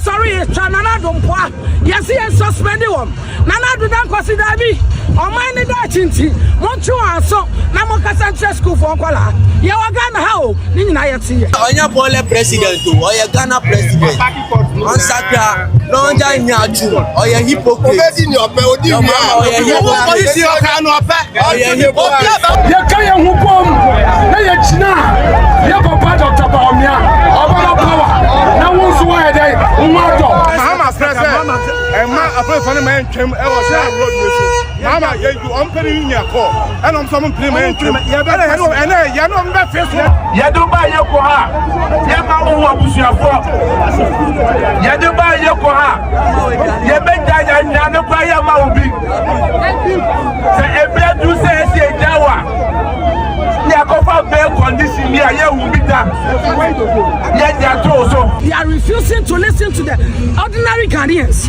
sorry, Chanana don't qua. Yes, he is suspended one. Nana do not consider me. On my identity, Montua, so Namaka school for Kola. You are Ghana how? Ninayati. Oya Bola president, Oya Ghana president. Ansaka, no Jantu, Oya hypocrite. Oya hypocrite. Oya hypocrite. You can't move on. You have a part of Tabamia, Obama power. Now, what's why they Mama president, and my friend man came road. Mama, you unpaying your call, and I'm some payment. You know, that face. Yaduba Yokoha, Yamamu Wabusia, Yaduba Yokoha, Yabenda Yana Paya Maubi. Every do say, Jawa. They are refusing to listen to the ordinary Ghanaians.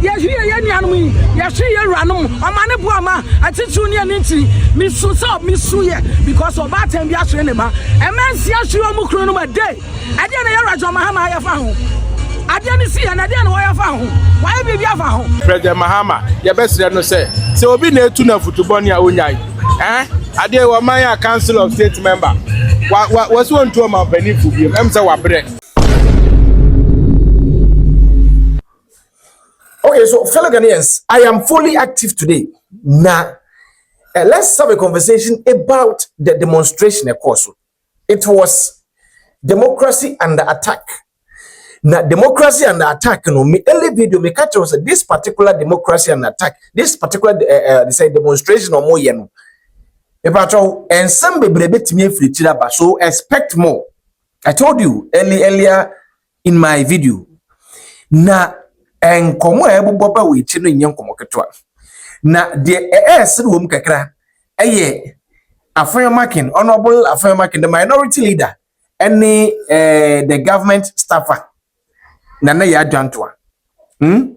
Yes, here, yes, here, Rano, Amanabuama, I teach you near Ninti, Miss Susa, Miss Suya, because of that and Yasunema, a man sees you a Mukronuma day. I didn't hear Mahama I found. I didn't see and I didn't know I found. Why be I found? President Mahama, your best no say. So be near to know to Bonia Unyai. I did what my council of state member. What was one to my benefit? I'm so bread. Okay, so fellow Ghanaians, I am fully active today. Now, let's have a conversation about the demonstration. Of course, it was democracy under attack. Now, democracy under attack. No, me early video me catch was this particular democracy under attack. This particular demonstration or more yeno. And some baby free so expect more. I told you earlier in my video. Now, and komo ebu boba we chino nyen komo ketwa. Na de room kakra Afremakin, honorable Afremakin, the minority leader, any the government staffer. Nana ya Jantua. And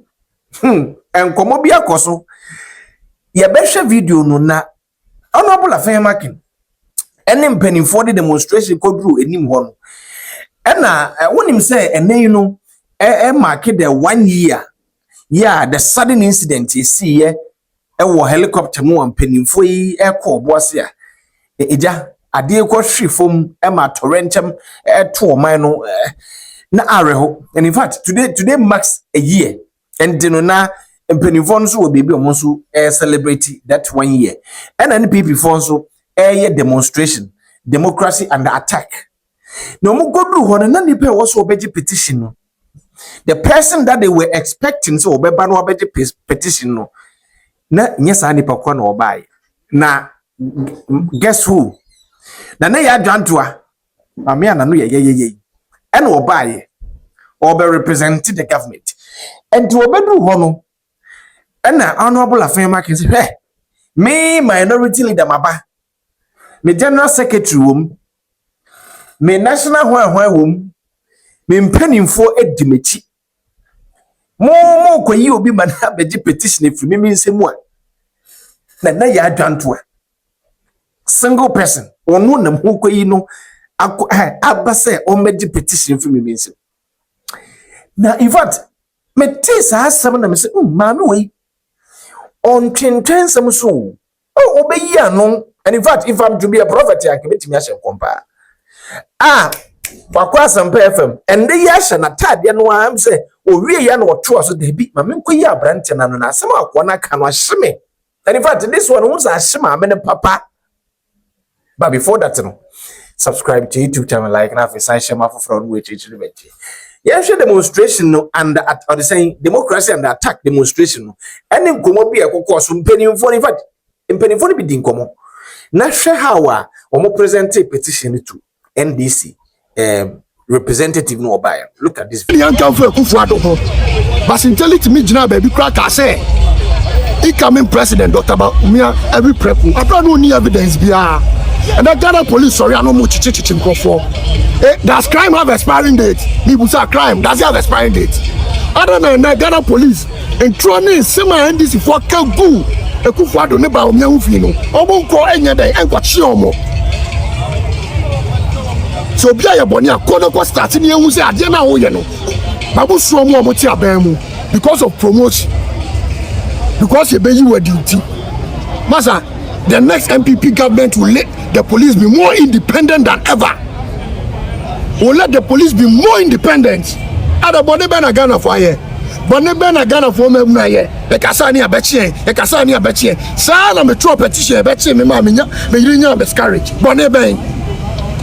komo bia koso. Ya besha video no na honorable Afremakin. Any penny for the demonstration go through enim hono. And when him say and you know mark the 1 year. Yeah, the sudden incident you see here. Helicopter mo and penny for ye was here. Eja, a dear quashi from Emma Torrentum, 2 minor na areho. And in fact, today marks a year. And Denona and Penny Fonso will be almost celebrate that 1 year. And NPP Fonso year demonstration, democracy under attack. No more go through one and none was obey petition. The person that they were expecting so obey petition no. Na yes ani pakwa no buy. Na guess who? Na ya Jantua. Mami ana no ye. And obaye or be representing the government. And to obey do hono. And na honorable Afema can say, hey, me minority leader maba. Me general secretary wom. Me national wom. Me penning for a dimechi. More kwa yi obi man beji petition if me mean say more. Na ya Jantua. Single person. Onu nam hu kwa yi no abase o meji petition if me mean say. Na in fact, me tesa asam na me say maami we on twentwen sam so. Oh obeyi ano. And in fact, if I'm to be a prophet, I can meet me as a compare. Wakwa Sampa FM and the yasha na tad ya no am say o wie ya no to so de bi ma menko yi abrante na no na asem akwa na ka no ahime. And in fact, this one was ahima me papa. But before that no, subscribe to YouTube channel, like na fi share ma for on we teach you. Yeah, share demonstration no and or the saying democracy and attack demonstration no. And nkomo bi ekoko so mpanimfo in fact mpanimfo bi di nkomo. Na hwe hawa o mo present a petition to NDC. Representative no buy. Look at this video. But intelligent me jina baby crack I say incoming president Dr. Baumia every prep. I don't know any evidence bia. And the Ghana police sorry I no much chichichin for. Does crime have expiring date? People say crime does it have expiring date? Other than that Ghana police and training sema NDC for Kagu Ekufuado ne Baumia ufino. Obo ko enya dey enkwachie omo. So be a boni a kono ko start ni ehun say ade na wo ye no. Babu so mo mo ti aban mu because of promotion. Because you be you duty. Masa, the next NPP government will let the police be more independent than ever. Will let the police be more independent. Ada boni be na Ghana for here. Boni be na Ghana for me na here. E kasa ni abechi, e kasa ni abechi. Sa na me throw petition abechi me ma me nya me yiri nya miscarriage. Boni be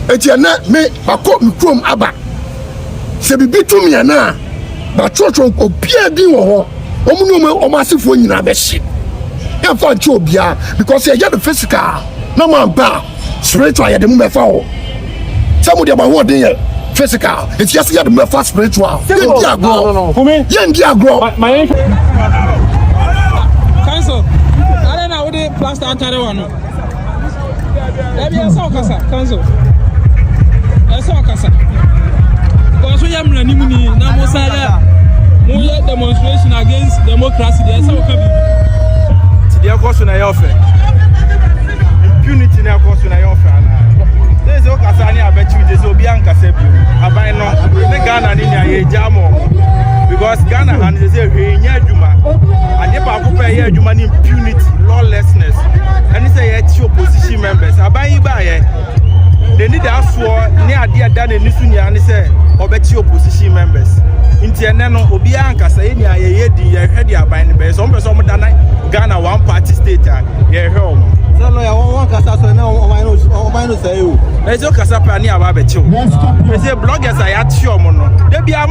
eti na me bako me krom aba. Se bibi tu me na ba chotron obia bi wo ho. Omuno o masifo nyina be hye. Ya fa nche obia because e ya the physical. Na man ba spiritual ya de mu me fa ho. Some of them are holding physical. It's just ya the first spiritual. No. For me, my Council. I don't know what the plaster and carry one. Let me ask Council. I saw Casa. Because we am running now, Mosada. More demonstration against democracy. There's how come the question I offer. Impunity now question I offer. There's no Casani, I bet you there's Obianca Sebio. I buy no Ghana in Jamo because Ghana and they say, Juma. And they pay Juma impunity, lawlessness. And they say, opposition members. I buy you by they need to ask for near dear done in Nisunia and they say, Obeti opposition members. Intianano Obianca say, I heard you by the best. Some Ghana one party state. Yeah, home. There's no Casapani about the show. They say bloggers are at show mono. They be a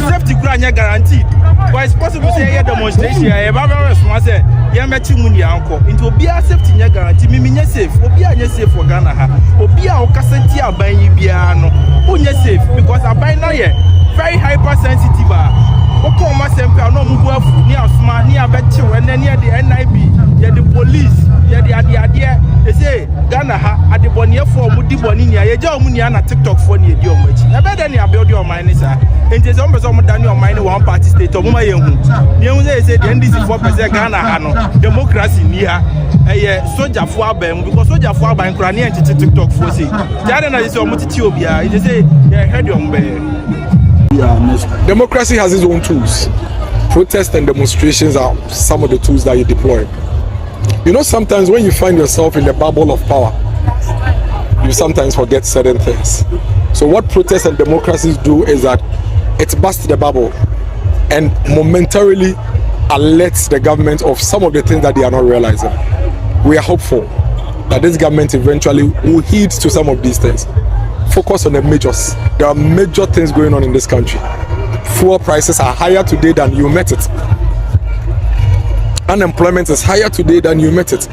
safety grant guaranteed. But it's possible to say a demonstration. I have a response. Yamachimuni uncle into be a safety guarantee. Mimi safe. Obia safe for Ghana. Obia Ocasentia by Ibiano. Unya safe because I buy now very hypersensitive. Okoma sempe no mubuafu near smart near betche and then near the NIB, near the police, near the idea. They say Ghana at the bonnier for Mudiboninia, a Jomuniana TikTok for near your much. I bet any about your mind, sir. And there's almost some Daniel mind one party state of my own. They say the NDC 4% Ghana, democracy near a soldier for them because soldier for by Ukrainian TikTok for say. Jana is almost Ethiopia. They say they heard your democracy has its own tools. Protests and demonstrations are some of the tools that you deploy. You know, sometimes when you find yourself in the bubble of power, you sometimes forget certain things. So what protests and democracies do is that it busts the bubble and momentarily alerts the government of some of the things that they are not realizing. We are hopeful that this government eventually will heed to some of these things. Focus on the majors. There are major things going on in this country. Fuel prices are higher today than you met it. Unemployment is higher today than you met it.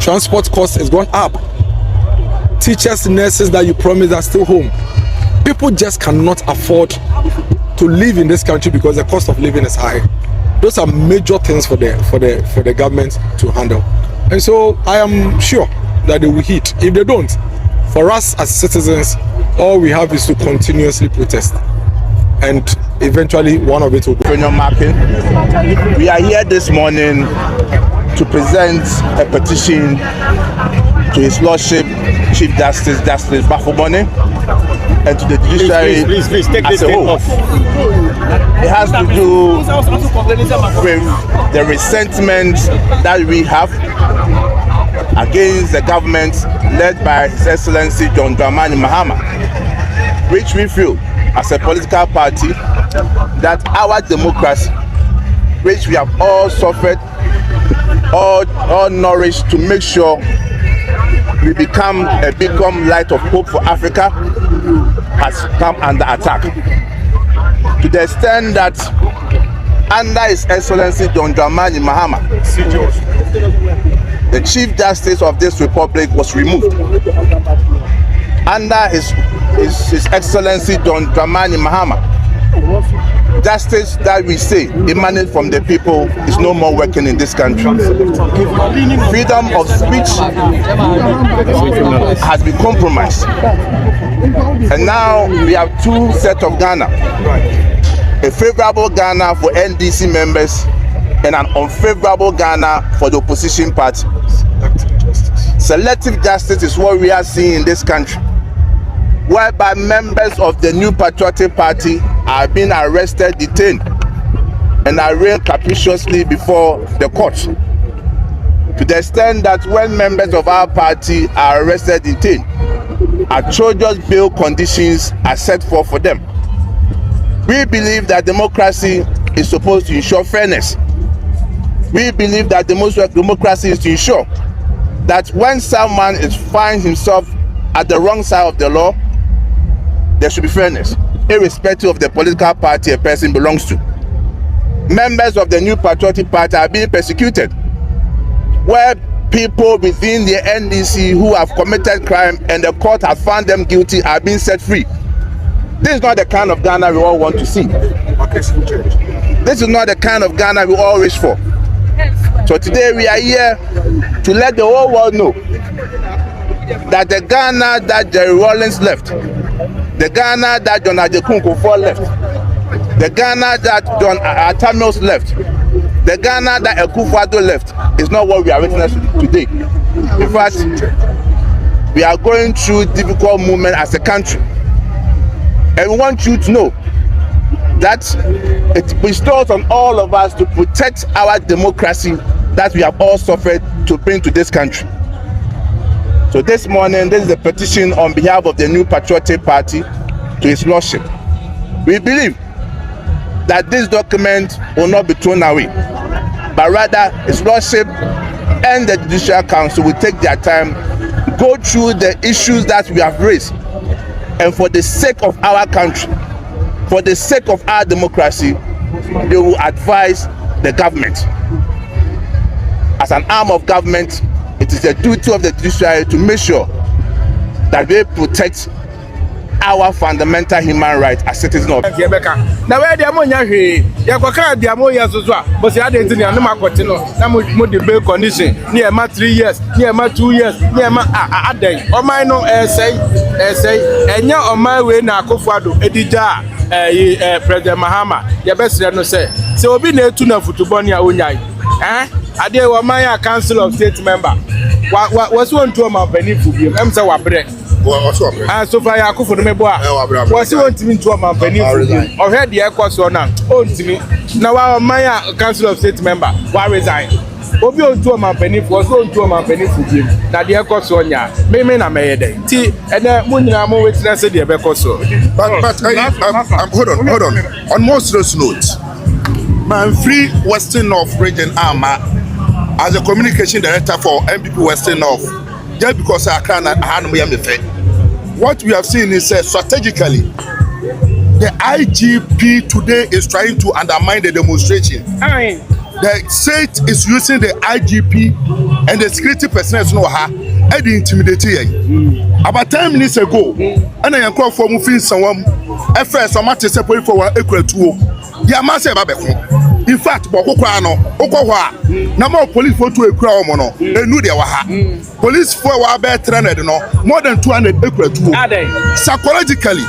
Transport costs is gone up. Teachers, nurses that you promised are still home. People just cannot afford to live in this country because the cost of living is high. Those are major things for the government to handle. And so I am sure that they will heed. If they don't, for us as citizens, all we have is to continuously protest. And eventually one of it will be. We are here this morning to present a petition to His Lordship Chief Justice Bafobone and to the judiciary please take as a whole. It has to do with the resentment that we have against the government led by His Excellency John Dramani Mahama, which we feel as a political party that our democracy, which we have all suffered, all nourished to make sure we become light of hope for Africa, has come under attack. To the extent that under His Excellency John Dramani Mahama, the Chief Justice of this Republic was removed. Under His Excellency John Dramani Mahama, justice that we say emanates from the people is no more working in this country. Freedom of speech has been compromised. And now we have two sets of Ghana. A favorable Ghana for NDC members and an unfavorable Ghana for the opposition party. Selective justice is what we are seeing in this country. whereby members of the New Patriotic Party are being arrested, detained, and arraigned capriciously before the court. To the extent that when members of our party are arrested, detained, atrocious bail conditions are set forth for them. We believe that democracy is supposed to ensure fairness. We believe that democracy is to ensure that when someone finds himself at the wrong side of the law, there should be fairness, irrespective of the political party a person belongs to. Members of the New Patriotic Party are being persecuted, where people within the NDC who have committed crime and the court has found them guilty are being set free. This is not the kind of Ghana we all want to see. This is not the kind of Ghana we all wish for. So today we are here to let the whole world know that the Ghana that Jerry Rawlings left, the Ghana that John Adekunle left, the Ghana that John Atamios left, the Ghana that Akufo-Addo left is not what we are witnessing today. In fact, we are going through difficult moment as a country. And we want you to know that it bestows on all of us to protect our democracy that we have all suffered to bring to this country. So this morning, this is a petition on behalf of the New Patriotic Party to His Lordship. We believe that this document will not be thrown away, but rather His Lordship and the Judicial Council will take their time, go through the issues that we have raised, and for the sake of our country, for the sake of our democracy, they will advise the government. As an arm of government, it is the duty of the judiciary to make sure that they protect our fundamental human rights as citizens of. Now where the ammonia he, ya kwa the ammonia so but the other thing no continue. Na mo the bail condition near ma 3 years, near ma 2 years, near ma aden. O my no say enya o my we na Akufo-Addo edija President Mahama ya besre no say obi na etu na football ni a onyai ade wa my council of state member was one to ma benifu bi em say wa bre so far Akufo no mebo a was want me to ma benifu o head the ekoso na o ntimi na wa my council of state member wa resign obi on to ma benifu was on to ma benifu bi na the ekoso nya me na meyede ti ene mo nyina mo witness the ekoso but hold on on more serious note, man, Free Western North Region Ama as a communication director for NPP Western North, just because I can't what we have seen is strategically the IGP today is trying to undermine the demonstration. The state is using the IGP and the security personnel and intimidate about 10 minutes ago, and I call for moving someone first I'm to separate for equal to the massive. In fact, number of police for to a crowd mono, they knew they were police for our bad trained more than 200 equal to psychologically.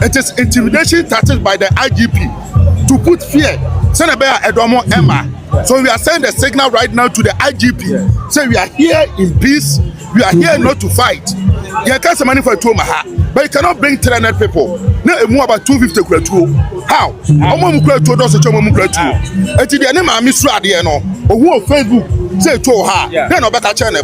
It is intimidation started by the IGP to put fear. Senator Edomo Emma. So we are sending the signal right now to the IGP. Say we are here in peace. We are here not to fight. You can't say money for Tumaha, but you cannot bring 300 people. No, more about 250 crew. How? How many crew does a Chomo crew? And to the name of Miss Radiano, or who on Facebook say to her, then about a channel.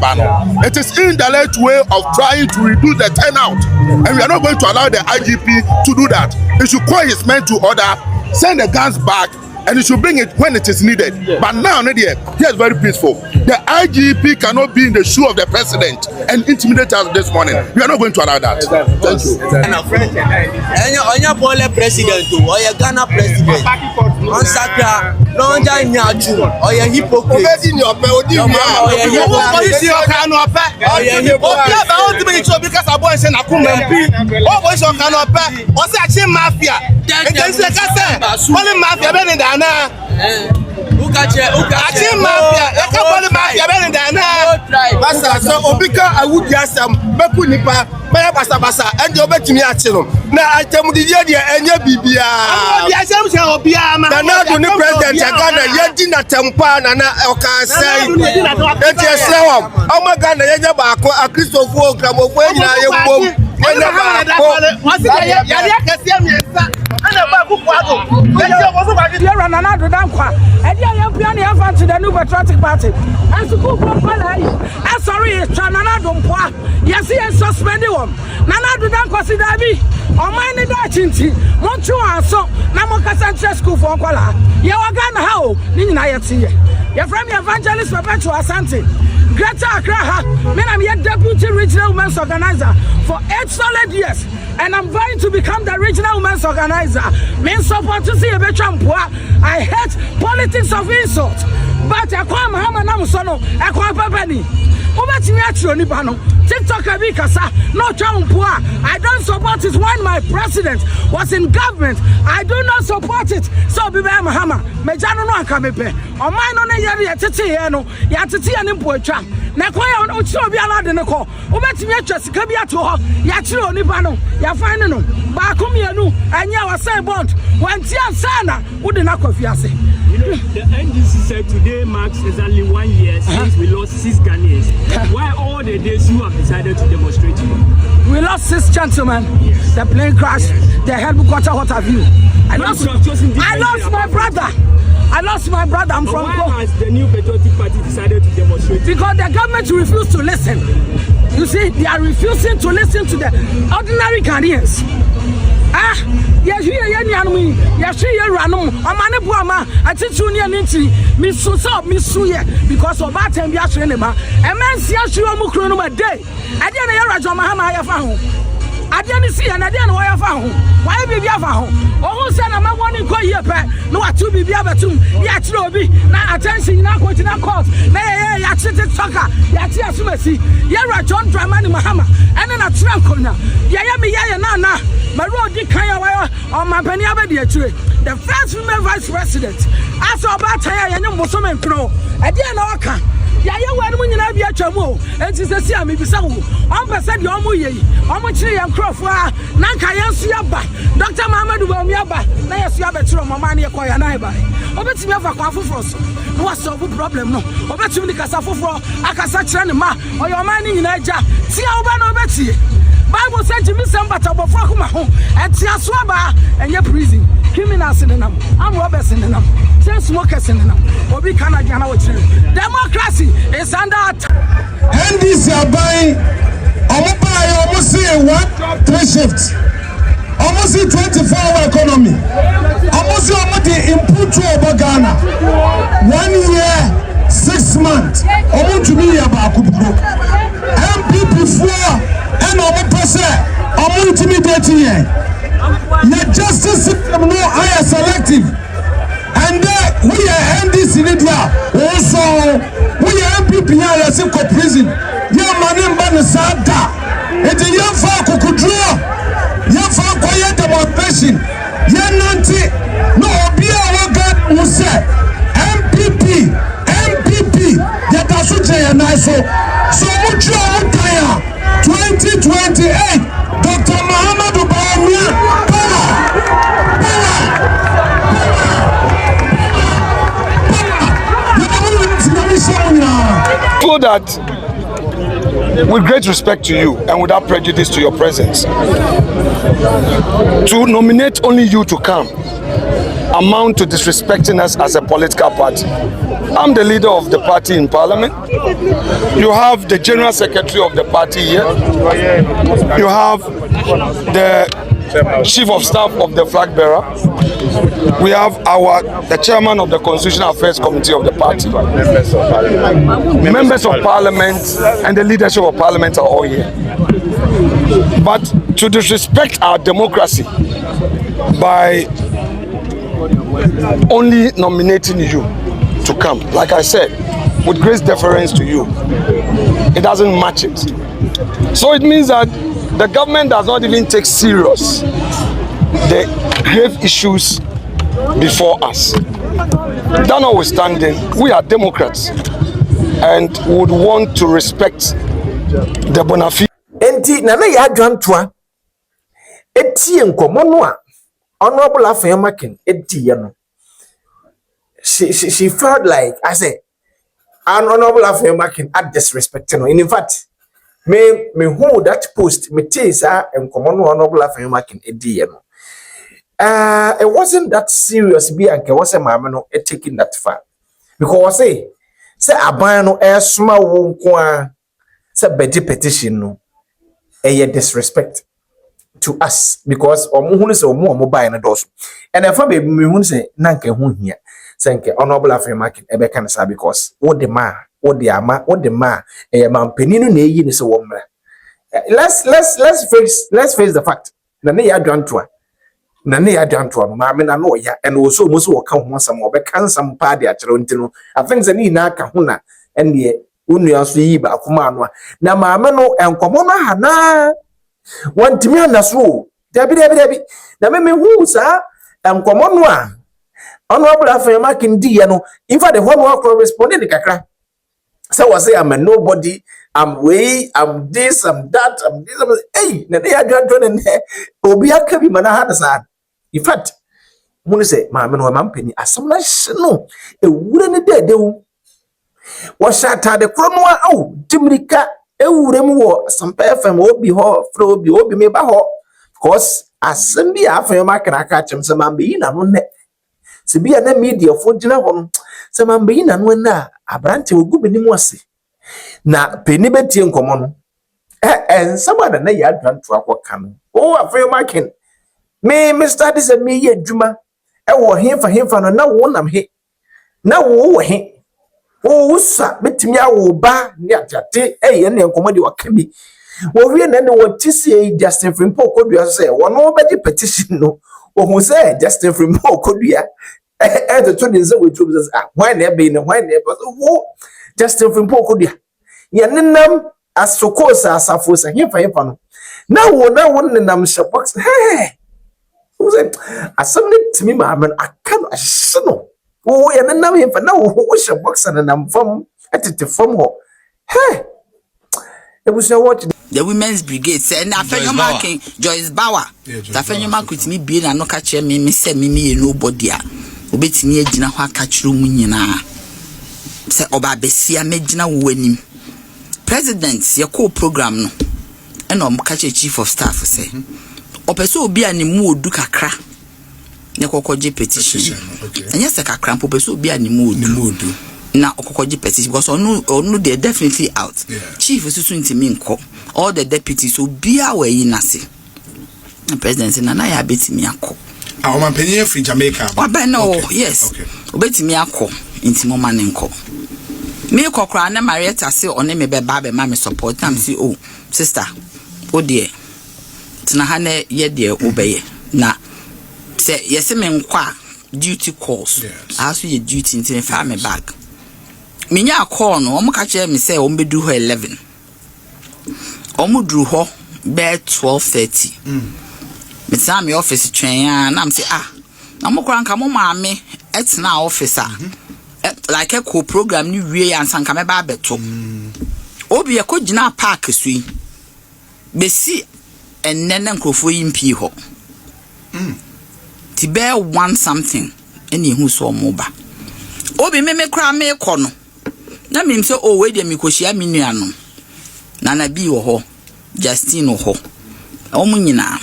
It is indirect way of trying to reduce the turnout, and we are not going to allow the IGP to do that. He should call his men to order, send the guns back, and you should bring it when it is needed. But now, here is very peaceful. The IGP cannot be in the shoe of the president and intimidate us this morning. We are not going to allow that. Thank you. Anya Bole president, or your Ghana president, on Sakra, Lonja Nyaju, or your hypocrite. Because I was in a what was your canopy? What's that mafia? Only mafia, Basa so obika awudi asam beku nipa baya basa and you bet me achiro na atem di ye enye bibia obi asam se obi ama na do ni president Ghana ye di na tempa na oka sai enti esrawam o ma Ghana ye nya ba ko akristofo okramofo nyina ye bom enya ba ko wasi ya kase miensa ana ba ku kwado enti oboso ba di Yara Nana do dankwa e dia ye pia na ye to the new patriotic party asuku ko pala yi sorry Nana do mpoa yes he suspend him Nana do dankwa si dabi o man ni da chinti mo twu aso na mo kasa school for kwala ye waga na ha o ni nyina ye tie ye from evangelist Perpetual Asante Greater Accra ha me na me deputy regional women's organizer for 8 solid years and I'm going to become the regional women's organizer. Me support to see a better I hate politics of insult. But I come hama na musono, I come papani. Obeti mi atro ni bano. TikTok abi kasa no champua. I don't support it when my president was in government. I do not support it. So be Mahama. Me jano no akamepe. O man no ne yari yatete ye no. Yatete ye ni poetwa. Na kwa ya ochi obi ala de ne ko. Obeti mi atwa sika bi ato ho. Ya kire oni bano. Ya find no. Ba komienu anya wa say bond. Wanti ansana wo de na kofiase. You know, the NDC said today marks exactly 1 year since we lost 6 Ghanaians. Why all the days you have decided to demonstrate? We lost 6 gentlemen. Yes. The plane crashed. Yes. The headquarters. What have you? I lost my brother. I lost my brother. I'm from. Why has the new Patriotic Party decided to demonstrate? Because the government refused to listen. You see, they are refusing to listen to the ordinary Ghanaians. Yes, we are young and yes, we are random. I'm Buama, I teach you near Ninti, Miss Susa, Miss Suya, because of that and Yasunema. A man sees you a mucronum a day. I didn't hear a Jamahama I found. I didn't see and I didn't know I found. Why be I found? Oh, send a man wanting to call you back. No, I to be Biabatum, Yatrobi, now attention, now going to that court. Nay, Yachit Saka, Yatia Sumasi, Yara John Dramani Mahama, and then a trunk corner. Yayami Yana. My road did Kaya on my Penyaba tree. The first female vice president. I saw about Taya and Muslim Pro. I didn't know I can. Yaya when you have your chamo, and she says, I'm percent your muye, how much and crofwa, Nankayan Siaba, Dr. Mamadu Miaba, Naya Siaba to Mamani acquire neighbor. Obet me for Kwafu Frost. What's the problem? No, Obet you Casafo, Akasachanima, or your money in Niger. See how bad Betty. Bible said to me some but about home and Tiaswaba and your prison. Criminals in them, I'm robbers in them, 10 smokers in them, or we cannot get out. Democracy is under attack. NDC are buying almost 3 shifts, almost 24-hour economy, almost input to Ghana 1 year, 6 months, almost to be about NPP 4. And I'm intimidating here. The justice system no higher selective. And we are NDC Lydia. Also, we are NPP here as a prison. Yeah, my name is Sada. It's a young folk who could draw. Young folk quiet demonstration. Yeah, Nanti. No, be our God who said MPP. That is what I so much more tire. 2028, Dr. Muhammadu Bawumia, so that, with great respect to you and without prejudice to your presence, to nominate only you to come amount to disrespecting us as a political party. I'm the leader of the party in parliament. You have the general secretary of the party here. You have the chief of staff of the flag bearer. We have the chairman of the Constitutional Affairs Committee of the party. Members of parliament and the leadership of parliament are all here. But to disrespect our democracy by only nominating you to come, like I said, with great deference to you, it doesn't match it. So it means that the government does not even take serious the grave issues before us. That notwithstanding, we are Democrats and would want to respect the bona fide. Enti na ya Jantua eti enkomo no a honorable Afemakin eti no. She felt like I say honorable Afemakin at disrespecting her. In fact, me who that post me tesa enkomo no honorable Afemakin eti no. It wasn't that serious be anke was a mama no taking that far. Because say aban no sma wo nko a say bedi petition no disrespect to us because omo say omo buy na doso and if I be me hu say na nke hu hia say nke honorable Afemakin ebe kan say because wo de ma mampani no na eyi ni say wo mra. Let's face the fact na ne ya Jantua na ne ya Jantua ma me na no ya and also mo so ka ho sam obeka nsam pa de a kire ntino I think say ni na ka ho na ene unua so yi ba akoma no na maame no enkomo no ha na wantimi anaso dabi na me hu sa enkomo no a honorable Afemakin di ye no in fact the one who corresponded the kakra say was say I'm a nobody, I'm this, I'm that, I'm this, hey na dey adwan ne obi aka bi mana ha sa in fact mun say maame no mampani asem na no ewure ne dedewu washata de kronoa au timrika ewurem wo sampa fm obi ho fro obi me ba ho because asem bi Afemakin aka chem se mambe yi na no ne se bi na media fo gina ho se mambe yi na no na abrante ogu benimu ase na peni betie nkomo no somebody na ya Jantua akwa no Afemakin me study se me ye adwuma wo hemfa no na wo nam he na wo he usa betimi awo ba ni ajate ye ne nkomo de wakabi wo wie na ne wotisi Justin Frimpo kodua se wono beji petition no wo say Justin Frimpo kodua to the say we trouble say why na be no why na wo Justin Frimpo kodua ye nenam asokosa asafo se hemfa no na wo nenam shebox wo say asem ne timi ma amen aka no ahye no wo ye nenam hemfa na wo shebox na nam fam atete fam ho the women's brigade say na Afemakin Joyce Bauer Afemakin with me be na no ka kire me say me nobody a obetimi agina ho aka kire mu nyina say oba besia magina wo anim president ye call program no and o ka kire chief of staff say opeso obi animu odu kakra ne kokoje petition anya se kakra opeso obi animu odu na okokoje petition because onu they definitely out chief susu ntimi nko all the deputies obi a we yinase the president na ya betimi akọ o man penye free Jamaica wa no yes obetimi akọ ntimo man nko me kokra na Marietta say one me be ba be ma me support am say oh sister o de tina ha na ye de obeye na say yes me nkwa duty calls aso ye duty ntin fa me back minya call no omo ka kire me say omo bedu ho 11 omo dru ho be 12:30 me say me office twen ya na am say na mo kran ka mo maame etina office like a co program ni wie ansan ka me ba beto obi e ko gina park sui besi enene nkrofo yimpi ho ti be one something eni hu so mo ba obi me kra me ko no na me say oh we dey me ko hia me nuano na bi wo ho Justine ho omo nyina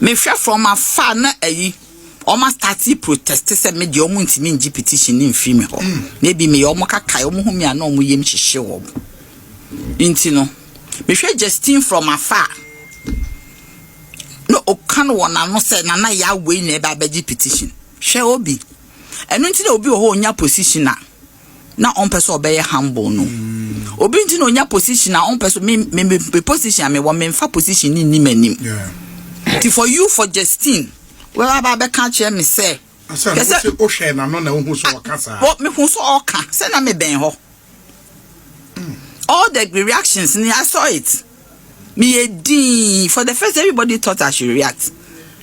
me hwe from afar na ayi omo start protest say me dey omo ntimi ngi petition ni mfi me ho na bi me omo kakai omo hu me ana omo yem hyehye wo inti no me hwe Justine from afar no o kan wona no say na ya we na ba beji petition hwe obi eno nti na obi ho onya position na on person obey humble no obi nti na onya position na on person me position me wo me fa position ni manim for you for Justine we ba be kan che me say say o hwe na no na hu so okasa me hu so oka say na me ben ho all the reactions I saw it me din for the first everybody thought I should react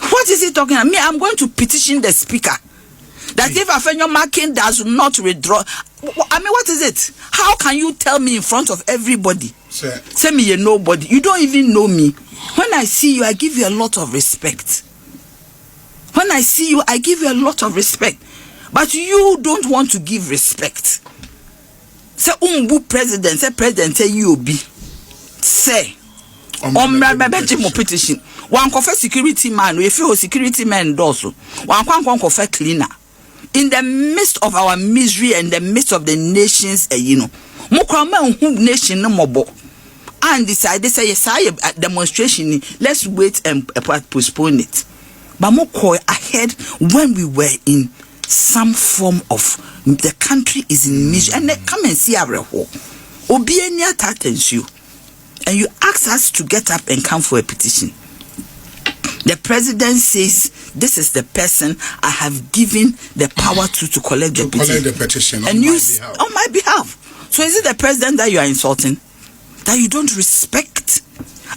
What is he talking about? Me, I'm going to petition the speaker that if Afenyo Makin does not withdraw, I mean, what is it? How can you tell me in front of everybody? Say me, you're nobody. You don't even know me. When I see you, I give you a lot of respect. When I see you, I give you a lot of respect. But you don't want to give respect. Say, president, say president, say you be. Say, petition. One coffee security man, if you security man also. One coffee cleaner. In the midst of our misery and the midst of the nations, nation no more. And decide they say yes, I demonstration. Let's wait and postpone it. But more ahead when we were in some form of the country is in misery, and they come and see our Obienia threatens you, and you ask us to get up and come for a petition. The president says this is the person I have given the power to collect the petition. And you on my behalf. So is it the president that you are insulting? That you don't respect?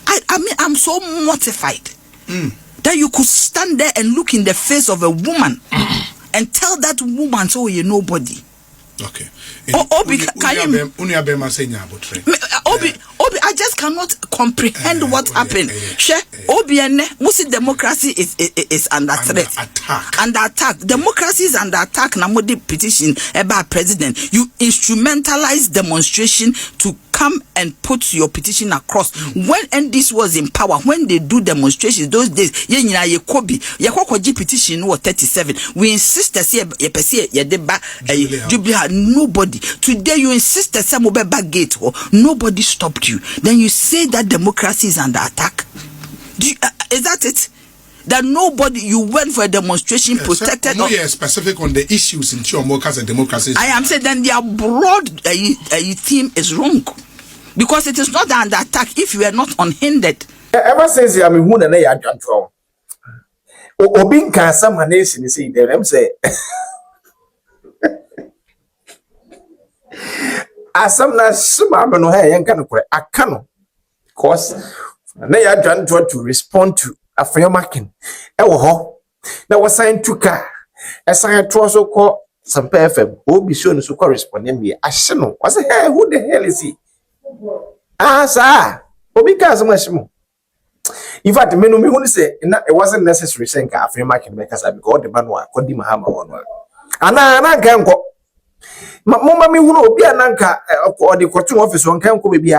I mean, I'm so mortified that you could stand there and look in the face of a woman and tell that woman, so you're nobody. Okay. Obi, I just cannot comprehend what happened. Obi and Musi democracy is under threat. Under attack. Democracy is under attack. Namodi petition about president. You instrumentalize demonstration to come and put your petition across. When NDC was in power, when they do demonstrations those days, petition was 37. We insist that nobody. Today you insist that some back gate or nobody stopped you. Then you say that democracy is under attack. Is that it? That nobody, you went for a demonstration protected. No, yeah, specific on the issues in Chiomokas and democracy. I am saying then their broad theme is wrong. Because it is not under attack if you are not unhindered. Ever since I mean, who and I are Jantua. Obinka, some nation is saying, them say, as some no hair and can I cannot cause they are Jantua to respond to a frame marking. Now was signed to car. As I had also called some FM, will be shown to correspond me. I should know. Was a hair, who the hell is he? Ah, sir, Obika so much more. In fact, me who say it wasn't necessary saying a frame marking because I got the manual, Kodi Mahama one. Anna can go. Mamma me who know be an anchor or the courting office one can come be.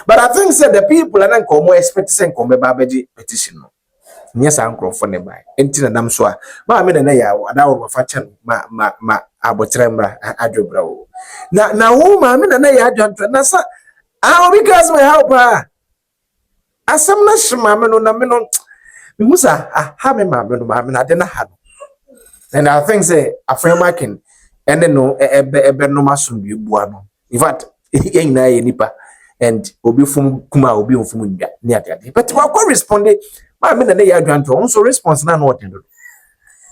But I think said the people and uncle more expect to send come babaji petition. Yes, uncle for nearby. Entina Namswa. Ma made an air, and our fashion, ma abotrembra, adjobro. Now, whom I mean, and I had Nasa. Ah, because my helper. As some national mamma on a minute, Musa, a hammy mamma, I didn't have. And I think say a frame marking, and then no, a bernomasum, you buano. In fact, he ain't nipa. And obi from kuma obi from near that. But what corresponded, my men and they are going to also response now what to do.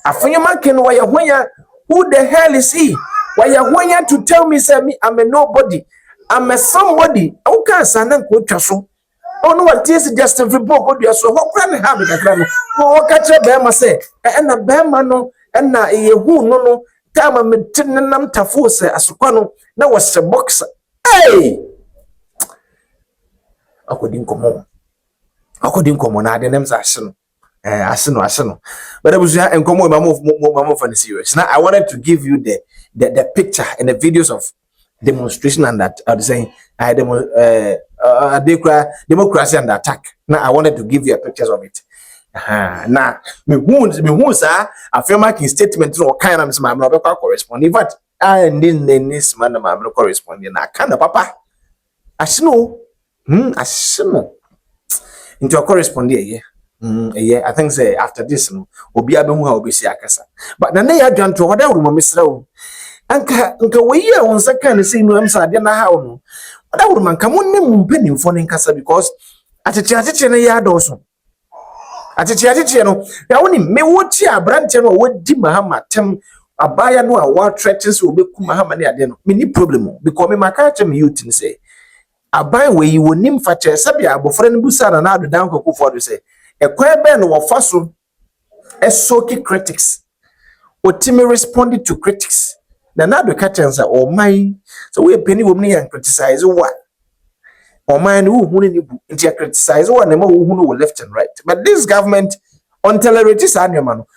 A frame marking, who the hell is he? Why you to tell me, say me, I'm a nobody. I'm a somebody. How can Sanan quote your so? Oh, no, what is just a book? So, what can I have it? Oh, catch a bama say, and a bama no, and na who no, time I'm a tinam tafose as Soquano. Now was a boxer. Hey! I couldn't come on. I couldn't come on. I didn't know. Asino. But I was here and come on, my for the serious. Now I wanted to give you the picture and the videos of demonstration and that I was saying democracy and attack. Now I wanted to give you pictures of it. Now me who sir I feel like in statement no kind of my not correspond. In fact, I didn't this man my corresponding. I kind of papa. Asino. Asino. Into a corresponding yeah. Yeah, I think say after this no obi abemu ha obi si akasa. But na ya Jantua wada wuru misra wo. Anka we ye won saka na say no am sa de na ha wo no. Wada wuru man ka monne mu mpanimfo ne nkasa because acheche na ya doso. Acheche no ya woni me woti abrante no wodi mahama tem abaya no a wa threatens obi ku mahama ne ade no. Me ni problem because me maka che me youth ni say aban we yi wonim fa che sabia abofra ne busa na ado dan kokofo do say ekwan be no wofa so esoki critics otimi responded to critics na do catchers or my so we penny woman and criticize what or man who ni criticize one and more who left and right but this government on tolerate this animal